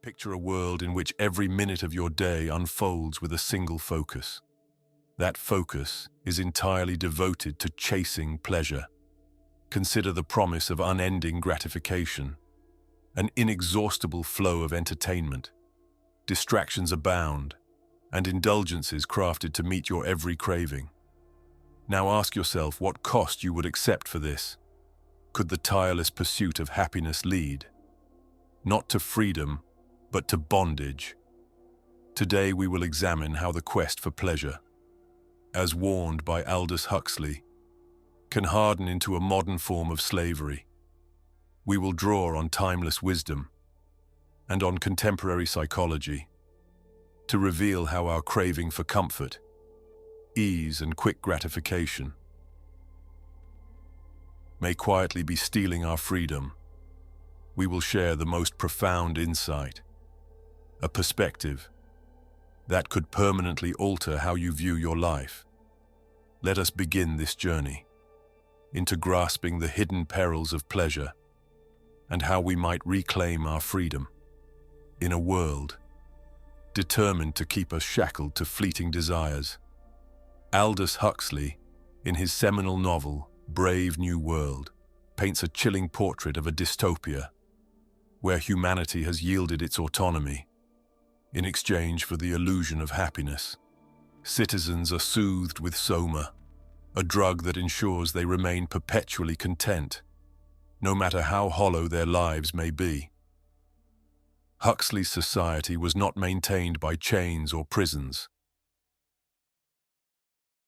Picture a world in which every minute of your day unfolds with a single focus. That focus is entirely devoted to chasing pleasure. Consider the promise of unending gratification, an inexhaustible flow of entertainment. Distractions abound, and indulgences crafted to meet your every craving. Now ask yourself what cost you would accept for this. Could the tireless pursuit of happiness lead, not to freedom, but to bondage? Today we will examine how the quest for pleasure, as warned by Aldous Huxley, can harden into a modern form of slavery. We will draw on timeless wisdom and on contemporary psychology to reveal how our craving for comfort, ease, and quick gratification may quietly be stealing our freedom. We will share the most profound insight, a perspective that could permanently alter how you view your life. Let us begin this journey into grasping the hidden perils of pleasure and how we might reclaim our freedom in a world determined to keep us shackled to fleeting desires. Aldous Huxley, in his seminal novel, Brave New World, paints a chilling portrait of a dystopia where humanity has yielded its autonomy in exchange for the illusion of happiness. Citizens are soothed with soma, a drug that ensures they remain perpetually content, no matter how hollow their lives may be. Huxley's society was not maintained by chains or prisons,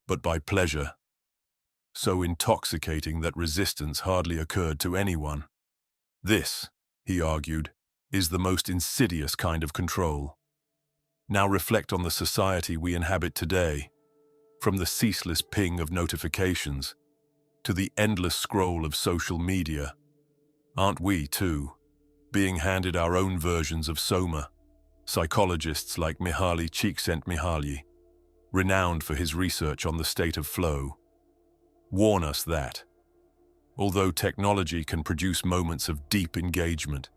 but by pleasure, so intoxicating that resistance hardly occurred to anyone. This, he argued, is the most insidious kind of control. Now reflect on the society we inhabit today, from the ceaseless ping of notifications to the endless scroll of social media. Aren't we, too, being handed our own versions of soma? Psychologists like Mihaly Csikszentmihalyi, renowned for his research on the state of flow, warn us that, although technology can produce moments of deep engagement,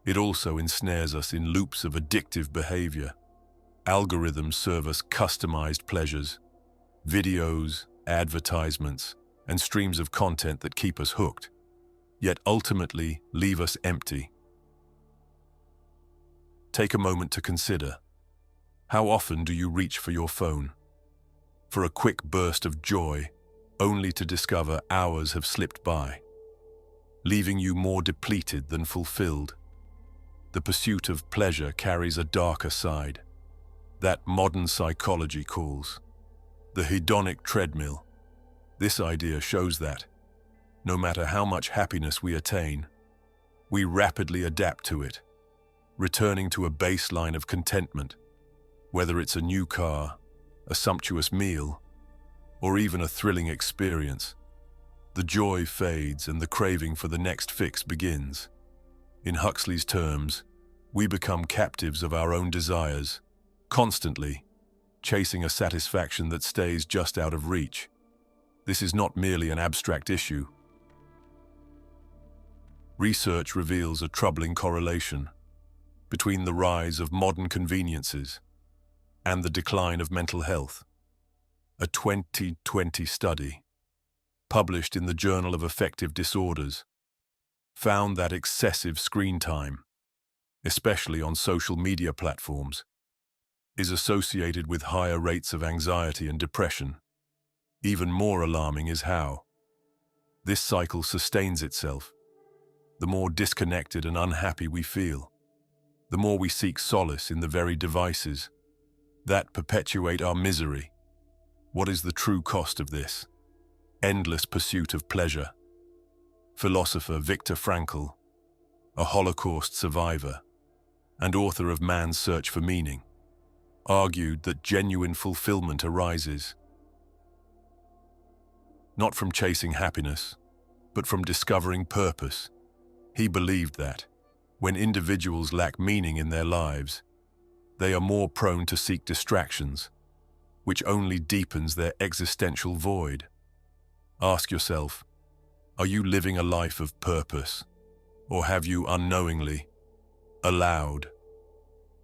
it also ensnares us in loops of addictive behavior. Algorithms serve us customized pleasures, videos, advertisements, and streams of content that keep us hooked, yet ultimately leave us empty. Take a moment to consider, how often do you reach for your phone for a quick burst of joy, only to discover hours have slipped by, leaving you more depleted than fulfilled? The pursuit of pleasure carries a darker side, that modern psychology calls the hedonic treadmill. This idea shows that, no matter how much happiness we attain, we rapidly adapt to it, returning to a baseline of contentment, whether it's a new car, a sumptuous meal, or even a thrilling experience. The joy fades and the craving for the next fix begins. In Huxley's terms, we become captives of our own desires, constantly chasing a satisfaction that stays just out of reach. This is not merely an abstract issue. Research reveals a troubling correlation between the rise of modern conveniences and the decline of mental health. A 2020 study, published in the Journal of Affective Disorders, found that excessive screen time, especially on social media platforms, is associated with higher rates of anxiety and depression. Even more alarming is how this cycle sustains itself. The more disconnected and unhappy we feel, the more we seek solace in the very devices that perpetuate our misery. What is the true cost of this endless pursuit of pleasure? Philosopher Viktor Frankl, a Holocaust survivor and author of Man's Search for Meaning, argued that genuine fulfillment arises not from chasing happiness, but from discovering purpose. He believed that, when individuals lack meaning in their lives, they are more prone to seek distractions, which only deepens their existential void. Ask yourself, are you living a life of purpose, or have you unknowingly allowed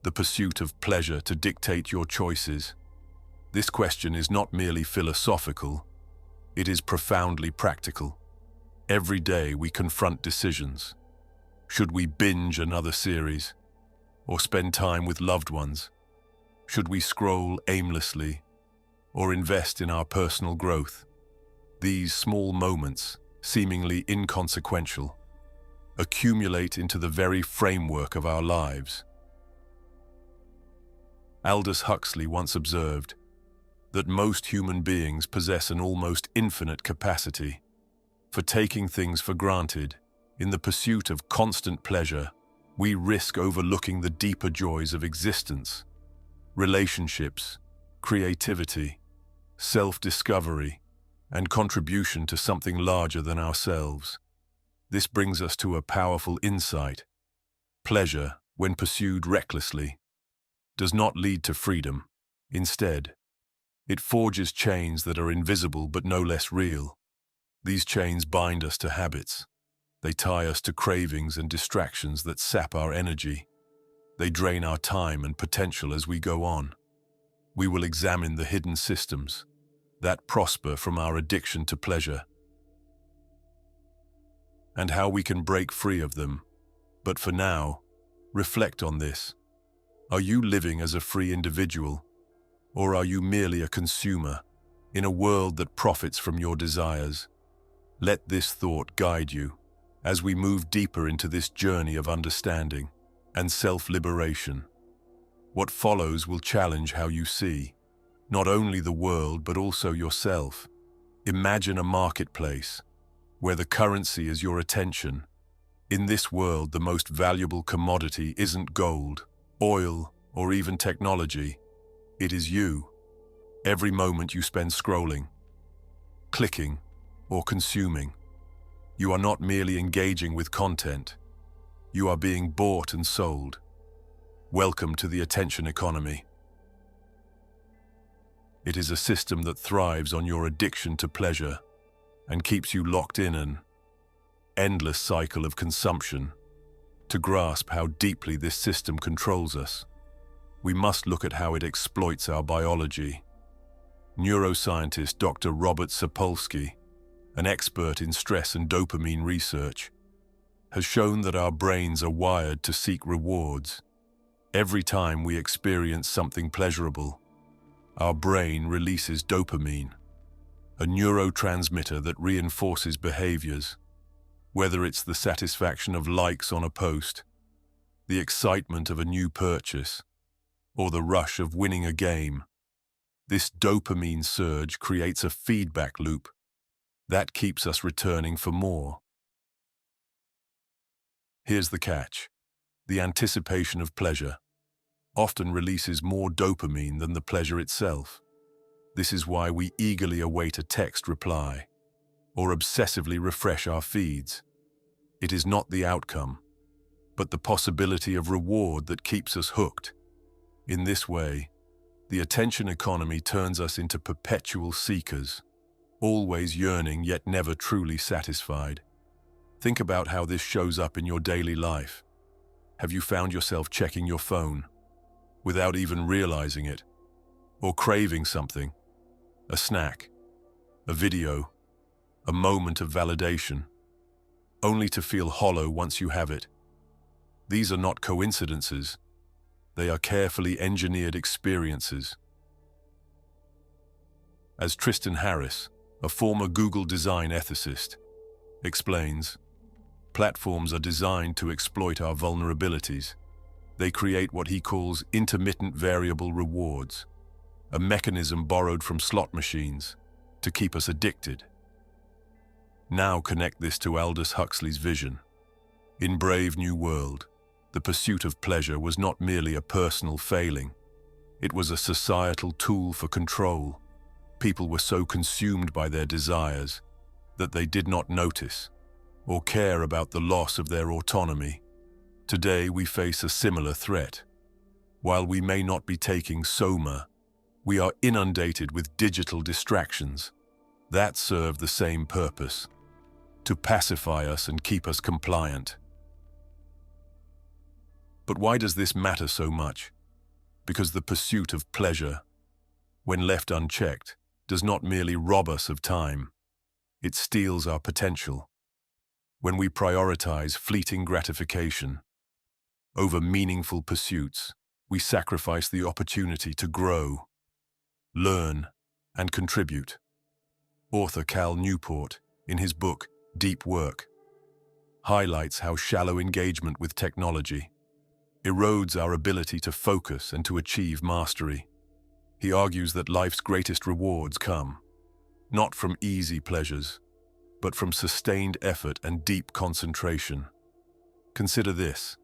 the pursuit of pleasure to dictate your choices? This question is not merely philosophical, it is profoundly practical. Every day we confront decisions. Should we binge another series? Or spend time with loved ones? Should we scroll aimlessly? Or invest in our personal growth? These small moments, seemingly inconsequential, accumulate into the very framework of our lives. Aldous Huxley once observed that most human beings possess an almost infinite capacity for taking things for granted. In the pursuit of constant pleasure, we risk overlooking the deeper joys of existence, relationships, creativity, self-discovery, and contribution to something larger than ourselves. This brings us to a powerful insight. Pleasure, when pursued recklessly, does not lead to freedom. Instead, it forges chains that are invisible but no less real. These chains bind us to habits. They tie us to cravings and distractions that sap our energy. They drain our time and potential as we go on. We will examine the hidden systems that prosper from our addiction to pleasure and how we can break free of them. But for now, reflect on this. Are you living as a free individual, or are you merely a consumer in a world that profits from your desires? Let this thought guide you as we move deeper into this journey of understanding and self-liberation. What follows will challenge how you see not only the world but also yourself. Imagine a marketplace where the currency is your attention. In this world, the most valuable commodity isn't gold, oil, or even technology. It is you. Every moment you spend scrolling, clicking, or consuming, you are not merely engaging with content. You are being bought and sold. Welcome to the attention economy. It is a system that thrives on your addiction to pleasure and keeps you locked in an endless cycle of consumption. To grasp how deeply this system controls us, we must look at how it exploits our biology. Neuroscientist Dr. Robert Sapolsky, an expert in stress and dopamine research, has shown that our brains are wired to seek rewards. Every time we experience something pleasurable, our brain releases dopamine, a neurotransmitter that reinforces behaviors. Whether it's the satisfaction of likes on a post, the excitement of a new purchase, or the rush of winning a game, this dopamine surge creates a feedback loop that keeps us returning for more. Here's the catch. The anticipation of pleasure often releases more dopamine than the pleasure itself. This is why we eagerly await a text reply or obsessively refresh our feeds. It is not the outcome, but the possibility of reward that keeps us hooked. In this way, the attention economy turns us into perpetual seekers, always yearning yet never truly satisfied. Think about how this shows up in your daily life. Have you found yourself checking your phone without even realizing it, or craving something, a snack, a video, a moment of validation, only to feel hollow once you have it? These are not coincidences. They are carefully engineered experiences. As Tristan Harris, a former Google design ethicist, explains, platforms are designed to exploit our vulnerabilities. They create what he calls intermittent variable rewards, a mechanism borrowed from slot machines to keep us addicted. Now connect this to Aldous Huxley's vision. In Brave New World, the pursuit of pleasure was not merely a personal failing. It was a societal tool for control. People were so consumed by their desires that they did not notice or care about the loss of their autonomy. Today we face a similar threat. While we may not be taking soma, we are inundated with digital distractions that serve the same purpose: to pacify us and keep us compliant. But why does this matter so much? because the pursuit of pleasure, when left unchecked, does not merely rob us of time, it steals our potential. When we prioritize fleeting gratification over meaningful pursuits, we sacrifice the opportunity to grow, learn, and contribute. Author Cal Newport, in his book Deep Work, highlights how shallow engagement with technology erodes our ability to focus and to achieve mastery. He argues that life's greatest rewards come not from easy pleasures, but from sustained effort and deep concentration. Consider this: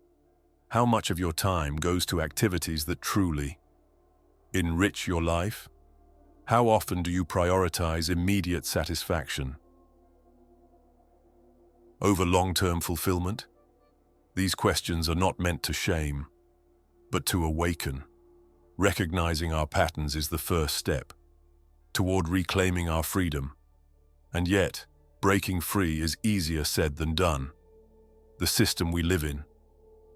how much of your time goes to activities that truly enrich your life? How often do you prioritize immediate satisfaction over long-term fulfillment? These questions are not meant to shame, but to awaken. Recognizing our patterns is the first step toward reclaiming our freedom. And yet, breaking free is easier said than done. The system we live in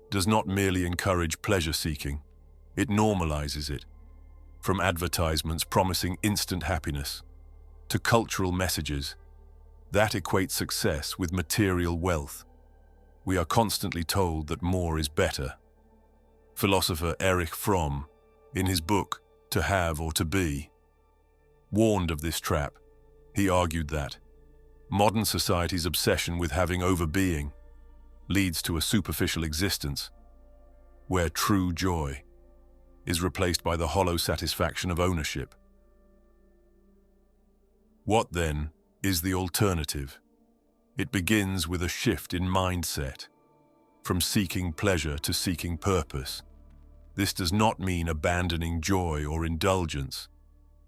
does not merely encourage pleasure-seeking, it normalizes it. From advertisements promising instant happiness to cultural messages that equate success with material wealth, we are constantly told that more is better. Philosopher Fromm, in his book To Have or To Be, warned of this trap. He argued that modern society's obsession with having over-being leads to a superficial existence where true joy is replaced by the hollow satisfaction of ownership. What, then, is the alternative? It begins with a shift in mindset, from seeking pleasure to seeking purpose. This does not mean abandoning joy or indulgence,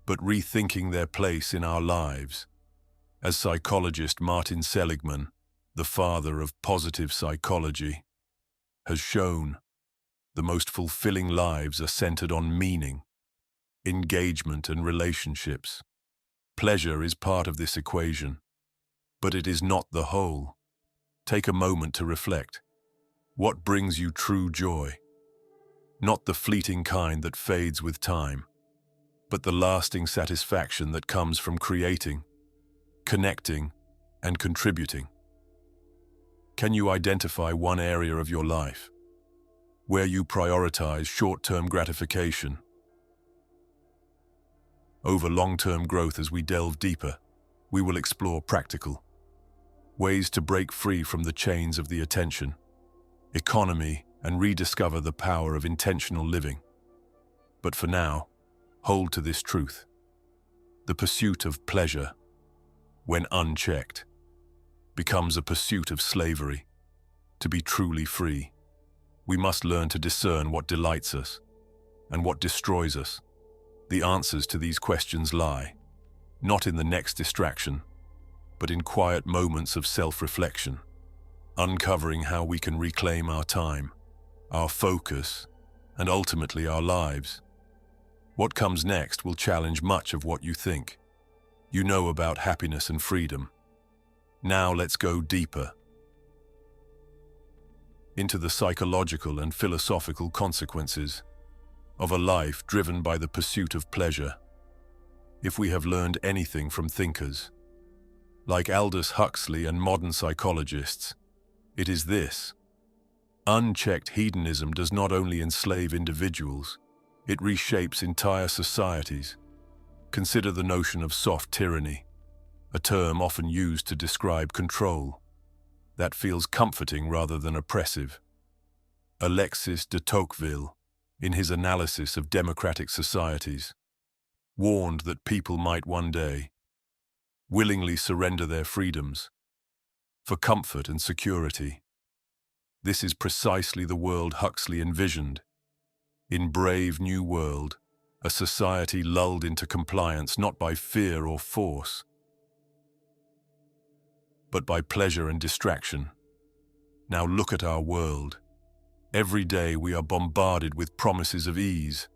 but rethinking their place in our lives. As psychologist Martin Seligman, the father of positive psychology, has shown, the most fulfilling lives are centered on meaning, engagement, and relationships. Pleasure is part of this equation, but it is not the whole. Take a moment to reflect. What brings you true joy? Not the fleeting kind that fades with time, but the lasting satisfaction that comes from creating, connecting, and contributing. Can you identify one area of your life where you prioritize short-term gratification over long-term growth? As we delve deeper, we will explore practical ways to break free from the chains of the attention economy and rediscover the power of intentional living. But for now, hold to this truth: the pursuit of pleasure, when unchecked, becomes a pursuit of slavery. To be truly free, we must learn to discern what delights us and what destroys us. The answers to these questions lie not in the next distraction, but in quiet moments of self-reflection, uncovering how we can reclaim our time, our focus, and ultimately our lives. What comes next will challenge much of what you think you know about happiness and freedom. Now let's go deeper into the psychological and philosophical consequences of a life driven by the pursuit of pleasure. If we have learned anything from thinkers like Aldous Huxley and modern psychologists, it is this: unchecked hedonism does not only enslave individuals, it reshapes entire societies. Consider the notion of soft tyranny, a term often used to describe control that feels comforting rather than oppressive. Alexis de Tocqueville, in his analysis of democratic societies, warned that people might one day willingly surrender their freedoms for comfort and security. This is precisely the world Huxley envisioned. In Brave New World, a society lulled into compliance not by fear or force, but by pleasure and distraction. Now look at our world. Every day we are bombarded with promises of ease,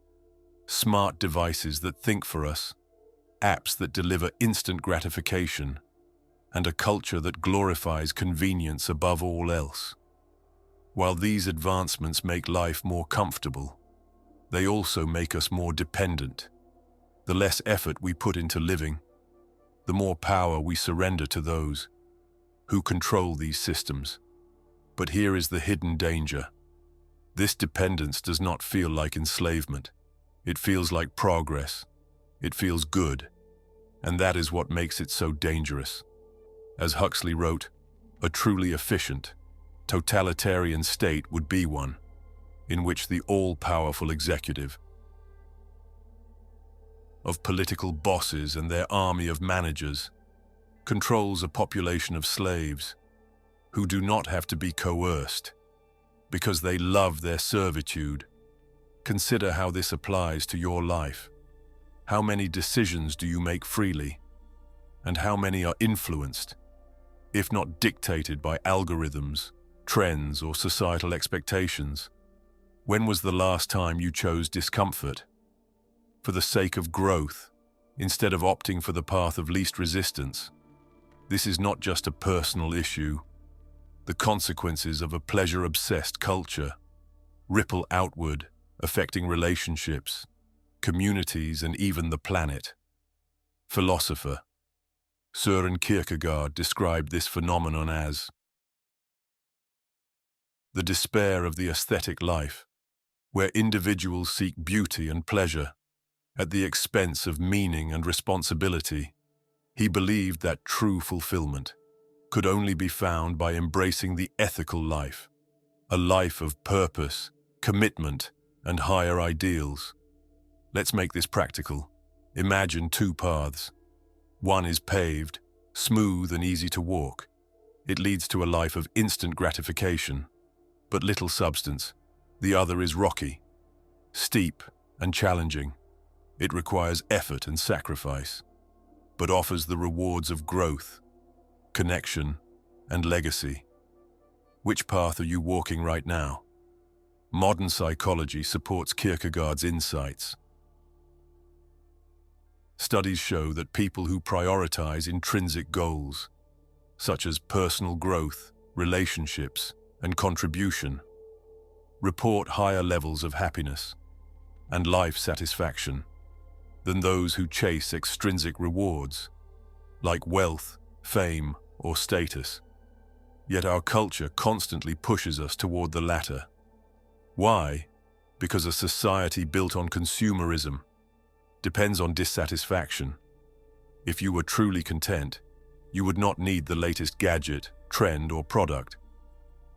smart devices that think for us, apps that deliver instant gratification, and a culture that glorifies convenience above all else. While these advancements make life more comfortable, They also make us more dependent. The less effort we put into living, the more power we surrender to those who control these systems. But here is the hidden danger. This dependence does not feel like enslavement. It feels like progress. It feels good. And that is what makes it so dangerous. As Huxley wrote, a truly efficient, totalitarian state would be one in which the all-powerful executive of political bosses and their army of managers controls a population of slaves who do not have to be coerced because they love their servitude. Consider how this applies to your life. How many decisions do you make freely? And how many are influenced, if not dictated by algorithms, trends, or societal expectations? When was the last time you chose discomfort for the sake of growth instead of opting for the path of least resistance? This is not just a personal issue. The consequences of a pleasure-obsessed culture ripple outward, affecting relationships, communities, and even the planet. Philosopher Søren Kierkegaard described this phenomenon as the despair of the aesthetic life, where individuals seek beauty and pleasure at the expense of meaning and responsibility. He believed that true fulfillment could only be found by embracing the ethical life, a life of purpose, commitment, and higher ideals. Let's make this practical. Imagine two paths. One is paved, smooth and easy to walk. It leads to a life of instant gratification, but little substance. The other is rocky, steep and challenging. It requires effort and sacrifice, but offers the rewards of growth, connection, and legacy. Which path are you walking right now? Modern psychology supports Kierkegaard's insights. Studies show that people who prioritize intrinsic goals, such as personal growth, relationships, and contribution, report higher levels of happiness and life satisfaction than those who chase extrinsic rewards, like wealth, fame, or status. Yet our culture constantly pushes us toward the latter. Why? Because a society built on consumerism depends on dissatisfaction. If you were truly content, you would not need the latest gadget, trend, or product.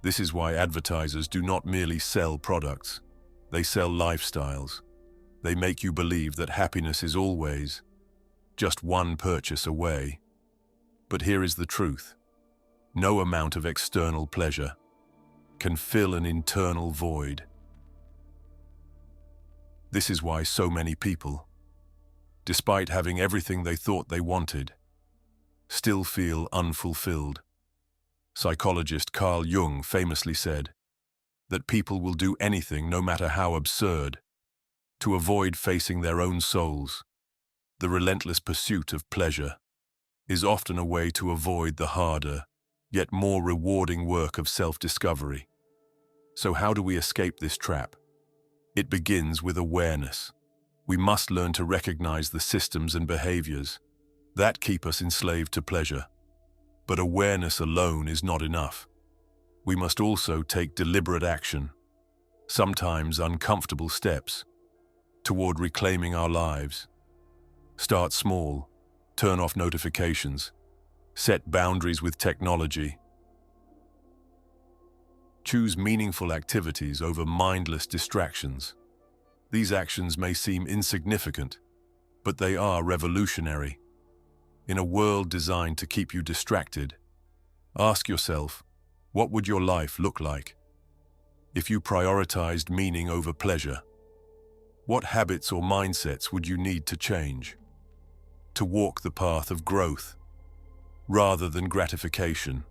This is why advertisers do not merely sell products. They sell lifestyles. They make you believe that happiness is always just one purchase away. But here is the truth. No amount of external pleasure can fill an internal void. This is why so many people, despite having everything they thought they wanted, still feel unfulfilled. Psychologist Carl Jung famously said that people will do anything, no matter how absurd, to avoid facing their own souls. The relentless pursuit of pleasure is often a way to avoid the harder, yet more rewarding work of self-discovery. So how do we escape this trap? It begins with awareness. We must learn to recognize the systems and behaviors that keep us enslaved to pleasure. But awareness alone is not enough. We must also take deliberate action, sometimes uncomfortable steps, toward reclaiming our lives. Start small, turn off notifications, set boundaries with technology. Choose meaningful activities over mindless distractions. These actions may seem insignificant, but they are revolutionary. In a world designed to keep you distracted, ask yourself, what would your life look like if you prioritized meaning over pleasure? What habits or mindsets would you need to change to walk the path of growth rather than gratification?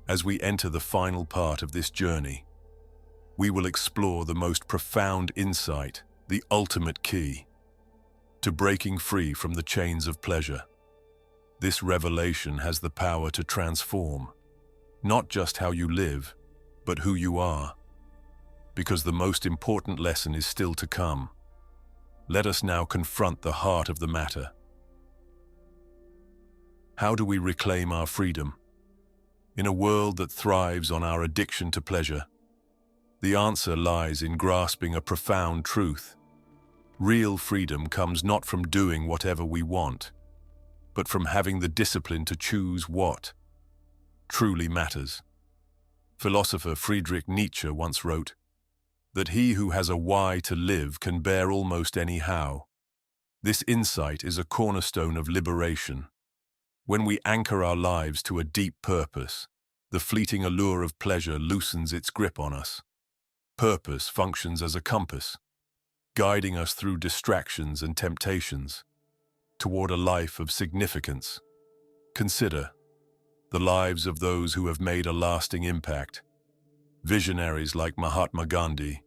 As we enter the final part of this journey, we will explore the most profound insight, the ultimate key to breaking free from the chains of pleasure. This revelation has the power to transform not just how you live, but who you are. because the most important lesson is still to come. Let us now confront the heart of the matter. How do we reclaim our freedom? In a world that thrives on our addiction to pleasure, the answer lies in grasping a profound truth. Real freedom comes not from doing whatever we want, but from having the discipline to choose what truly matters. Philosopher Friedrich Nietzsche once wrote that he who has a why to live can bear almost any how. This insight is a cornerstone of liberation. When we anchor our lives to a deep purpose, the fleeting allure of pleasure loosens its grip on us. Purpose functions as a compass, guiding us through distractions and temptations toward a life of significance. Consider the lives of those who have made a lasting impact. Visionaries like Mahatma Gandhi,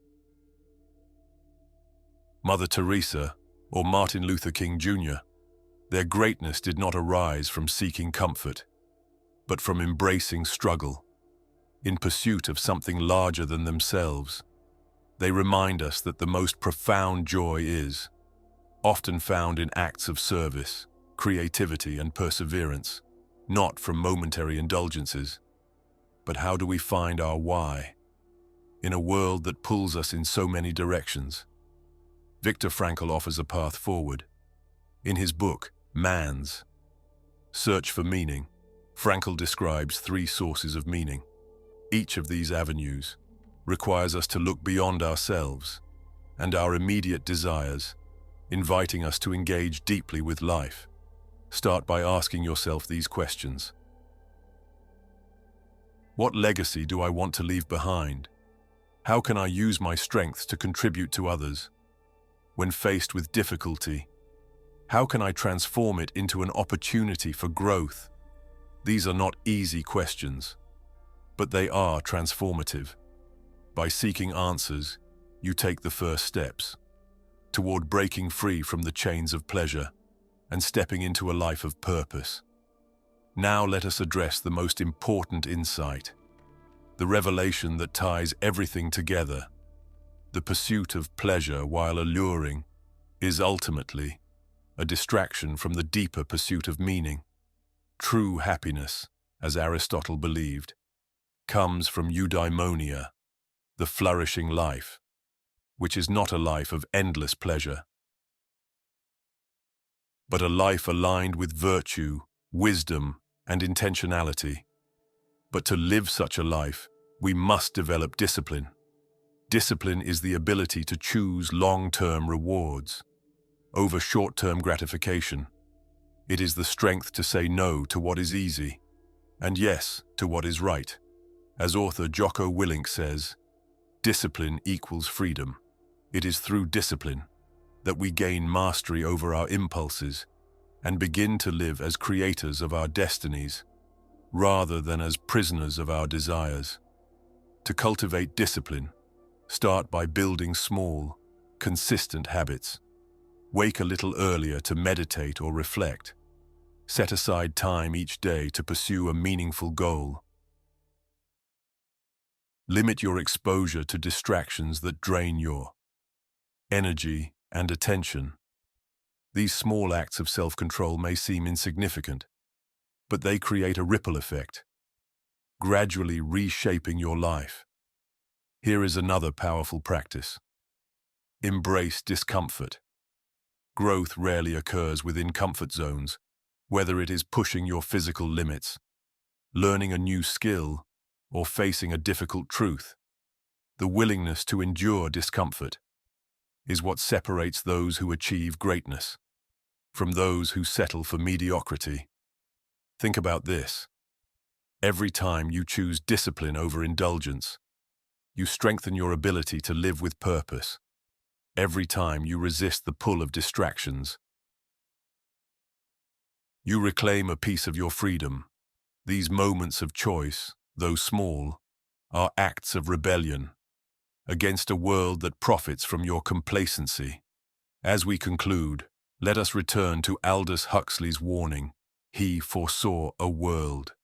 Mother Teresa, or Martin Luther King Jr. Their greatness did not arise from seeking comfort, but from embracing struggle, in pursuit of something larger than themselves. They remind us that the most profound joy is often found in acts of service, creativity, and perseverance, not from momentary indulgences. But how do we find our why in a world that pulls us in so many directions? Viktor Frankl offers a path forward. In his book, Man's Search for Meaning, Frankl describes 3 sources of meaning. Each of these avenues requires us to look beyond ourselves and our immediate desires, inviting us to engage deeply with life. Start by asking yourself these questions. What legacy do I want to leave behind? How can I use my strengths to contribute to others? When faced with difficulty, how can I transform it into an opportunity for growth? These are not easy questions, but they are transformative. By seeking answers, you take the first steps toward breaking free from the chains of pleasure and stepping into a life of purpose. Now let us address the most important insight, the revelation that ties everything together. The pursuit of pleasure, while alluring, is ultimately a distraction from the deeper pursuit of meaning. True happiness, as Aristotle believed, comes from eudaimonia, the flourishing life, which is not a life of endless pleasure, but a life aligned with virtue, wisdom, and intentionality. But to live such a life, we must develop discipline. Discipline is the ability to choose long-term rewards over short-term gratification. It is the strength to say no to what is easy and yes to what is right. As author Jocko Willink says, discipline equals freedom. It is through discipline that we gain mastery over our impulses and begin to live as creators of our destinies rather than as prisoners of our desires. To cultivate discipline, start by building small, consistent habits. Wake a little earlier to meditate or reflect. Set aside time each day to pursue a meaningful goal. Limit your exposure to distractions that drain your energy and attention. These small acts of self-control may seem insignificant, but they create a ripple effect, gradually reshaping your life. Here is another powerful practice. Embrace discomfort. Growth rarely occurs within comfort zones, whether it is pushing your physical limits, learning a new skill, or facing a difficult truth. The willingness to endure discomfort is what separates those who achieve greatness from those who settle for mediocrity. Think about this. Every time you choose discipline over indulgence, you strengthen your ability to live with purpose. Every time you resist the pull of distractions, you reclaim a piece of your freedom. These moments of choice, though small, are acts of rebellion against a world that profits from your complacency. As we conclude, let us return to Aldous Huxley's warning. He foresaw a world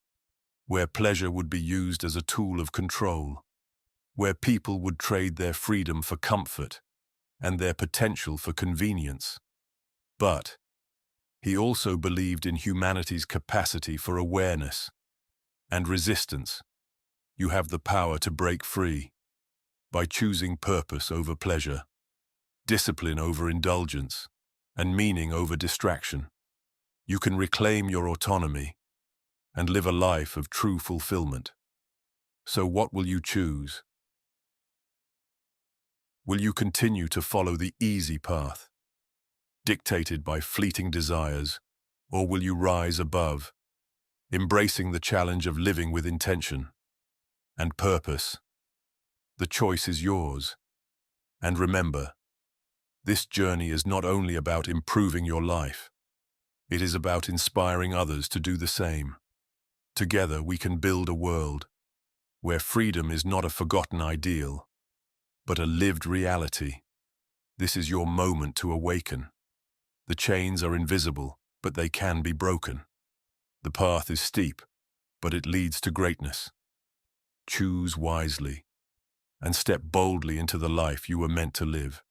where pleasure would be used as a tool of control, where people would trade their freedom for comfort and their potential for convenience. But he also believed in humanity's capacity for awareness and resistance. You have the power to break free by choosing purpose over pleasure, discipline over indulgence, and meaning over distraction. You can reclaim your autonomy and live a life of true fulfillment. So what will you choose? Will you continue to follow the easy path, dictated by fleeting desires, or will you rise above, embracing the challenge of living with intention and purpose? The choice is yours. And remember, this journey is not only about improving your life, it is about inspiring others to do the same. Together we can build a world where freedom is not a forgotten ideal, but a lived reality. This is your moment to awaken. The chains are invisible, but they can be broken. The path is steep, but it leads to greatness. Choose wisely and step boldly into the life you were meant to live.